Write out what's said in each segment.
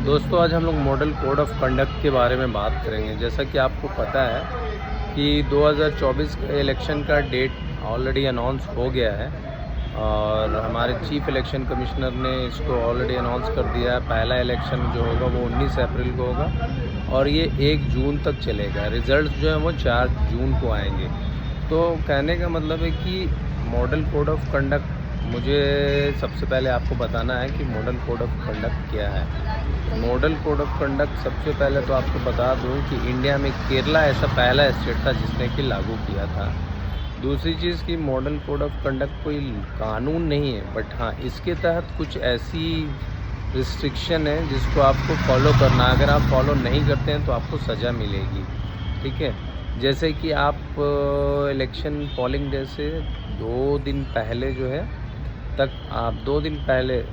दोस्तों आज हम लोग मॉडल कोड ऑफ कंडक्ट के बारे में बात करेंगे। जैसा कि आपको पता है कि 2024 के इलेक्शन का डेट ऑलरेडी अनाउंस हो गया है और हमारे चीफ इलेक्शन कमिश्नर ने इसको ऑलरेडी अनाउंस कर दिया है। पहला इलेक्शन जो होगा वो 19 अप्रैल को होगा और ये 1 जून तक चलेगा। रिज़ल्ट जो है वो 4 जून को आएंगे। तो कहने का मतलब है कि मॉडल कोड ऑफ कंडक्ट, मुझे सबसे पहले आपको बताना है कि मॉडल कोड ऑफ कंडक्ट क्या है। मॉडल कोड ऑफ कंडक्ट सबसे पहले तो आपको बता दूं कि इंडिया में केरला ऐसा पहला स्टेट था जिसने कि लागू किया था। दूसरी चीज़ कि मॉडल कोड ऑफ कंडक्ट कोई कानून नहीं है, बट हाँ इसके तहत कुछ ऐसी रिस्ट्रिक्शन है जिसको आपको फॉलो करना। अगर आप फॉलो नहीं करते हैं तो आपको सज़ा मिलेगी, ठीक है। जैसे कि आप इलेक्शन पोलिंग डे से 2 दिन पहले जो है तक, आप 2 दिन पहले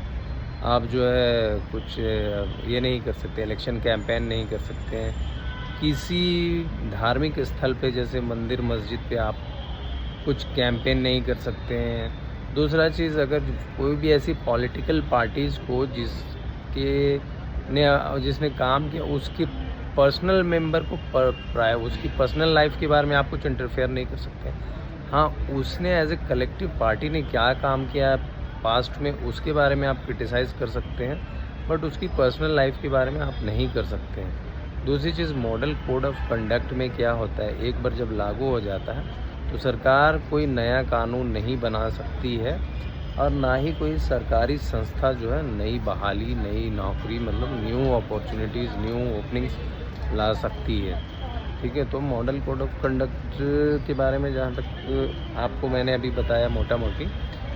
आप जो है कुछ ये नहीं कर सकते, इलेक्शन कैंपेन नहीं कर सकते हैं किसी धार्मिक स्थल पे, जैसे मंदिर मस्जिद पे आप कुछ कैंपेन नहीं कर सकते हैं। दूसरा चीज़, अगर कोई भी ऐसी पॉलिटिकल पार्टीज़ को जिसने काम किया, उसकी पर्सनल मेंबर को उसकी पर्सनल लाइफ के बारे में आप कुछ इंटरफेयर नहीं कर सकते। हाँ, उसने एज ए कलेक्टिव पार्टी ने क्या काम किया पास्ट में उसके बारे में आप क्रिटिसाइज़ कर सकते हैं, बट उसकी पर्सनल लाइफ के बारे में आप नहीं कर सकते हैं। दूसरी चीज़, मॉडल कोड ऑफ कंडक्ट में क्या होता है, एक बार जब लागू हो जाता है तो सरकार कोई नया कानून नहीं बना सकती है और ना ही कोई सरकारी संस्था जो है नई बहाली, नई नौकरी, मतलब न्यू अपॉर्चुनिटीज़, न्यू ओपनिंग्स ला सकती है, ठीक है। तो मॉडल कोड ऑफ कंडक्ट के बारे में जहाँ तक आपको मैंने अभी बताया मोटा मोटी,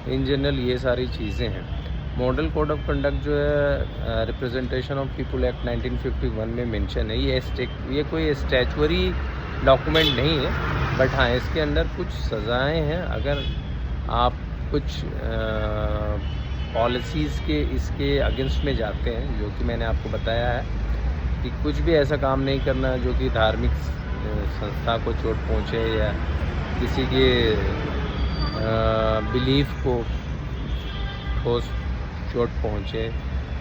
इन जनरल ये सारी चीज़ें हैं। मॉडल कोड ऑफ कंडक्ट जो है रिप्रेजेंटेशन ऑफ पीपल एक्ट 1951 में मेंशन है। ये कोई स्टैचुअरी डॉक्यूमेंट नहीं है, बट हाँ इसके अंदर कुछ सज़ाएं हैं अगर आप कुछ पॉलिसीज़ के इसके अगेंस्ट में जाते हैं, जो कि मैंने आपको बताया है कि कुछ भी ऐसा काम नहीं करना जो कि धार्मिक संस्था को चोट पहुँचे या किसी के बिलीफ को ठोस चोट पहुँचे,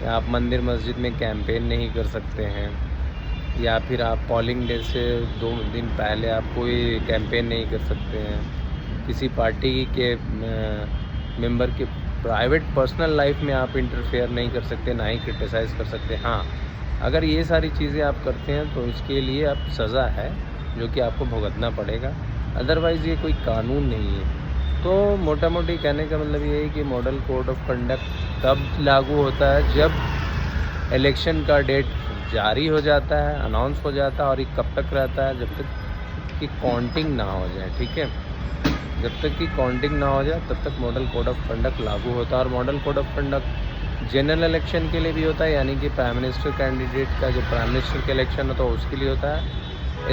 या आप मंदिर मस्जिद में कैंपेन नहीं कर सकते हैं, या फिर आप पोलिंग डे से 2 दिन पहले आप कोई कैंपेन नहीं कर सकते हैं, किसी पार्टी के मेंबर के प्राइवेट पर्सनल लाइफ में आप इंटरफेयर नहीं कर सकते, ना ही क्रिटिसाइज़ कर सकते। हाँ, अगर ये सारी चीज़ें आप करते हैं तो इसके लिए आप सज़ा है जो कि आपको भुगतना पड़ेगा, अदरवाइज़ ये कोई कानून नहीं है। तो मोटा मोटी कहने का मतलब ये है कि मॉडल कोड ऑफ कंडक्ट तब लागू होता है जब इलेक्शन का डेट जारी हो जाता है, अनाउंस हो जाता है, और ये कब तक रहता है, जब तक कि काउंटिंग ना हो जाए, ठीक है। जब तक कि काउंटिंग ना हो जाए तब तक मॉडल कोड ऑफ कंडक्ट लागू होता है। और model code of conduct general election के लिए भी होता है, यानी कि प्राइम मिनिस्टर कैंडिडेट का जो प्राइम मिनिस्टर का इलेक्शन होता है उसके लिए होता है।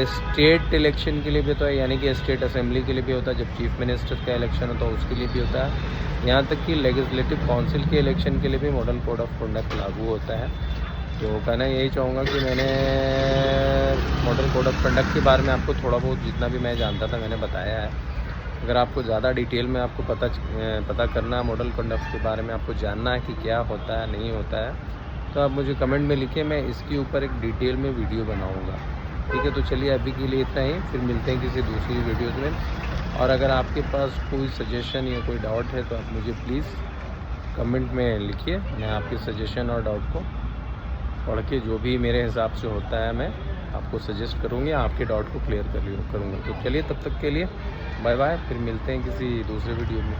स्टेट इलेक्शन के लिए भी होता है, यानी कि स्टेट असेंबली के लिए भी होता है। जब चीफ मिनिस्टर का इलेक्शन होता है उसके लिए भी होता है। यहाँ तक कि लेजिस्लेटिव काउंसिल के इलेक्शन के लिए भी मॉडल कोड ऑफ कंडक्ट लागू होता है। तो कहना यही चाहूँगा कि मैंने मॉडल कोड ऑफ कंडक्ट के बारे में आपको थोड़ा बहुत जितना भी मैं जानता था मैंने बताया है। अगर आपको ज़्यादा डिटेल में आपको पता करना है मॉडल कंडक्ट के बारे में, आपको जानना है कि क्या होता है नहीं होता है, तो आप मुझे कमेंट में लिखिए, मैं इसके ऊपर एक डिटेल में वीडियो बनाऊँगा, ठीक है। तो चलिए अभी के लिए इतना ही, फिर मिलते हैं किसी दूसरी वीडियोज़ में। और अगर आपके पास कोई सजेशन या कोई डाउट है तो आप मुझे प्लीज़ कमेंट में लिखिए, मैं आपके सजेशन और डाउट को पढ़ के जो भी मेरे हिसाब से होता है मैं आपको सजेस्ट करूँगी, आपके डाउट को क्लियर करूँगा। तो चलिए तब तक के लिए बाय बाय, फिर मिलते हैं किसी दूसरे वीडियो में।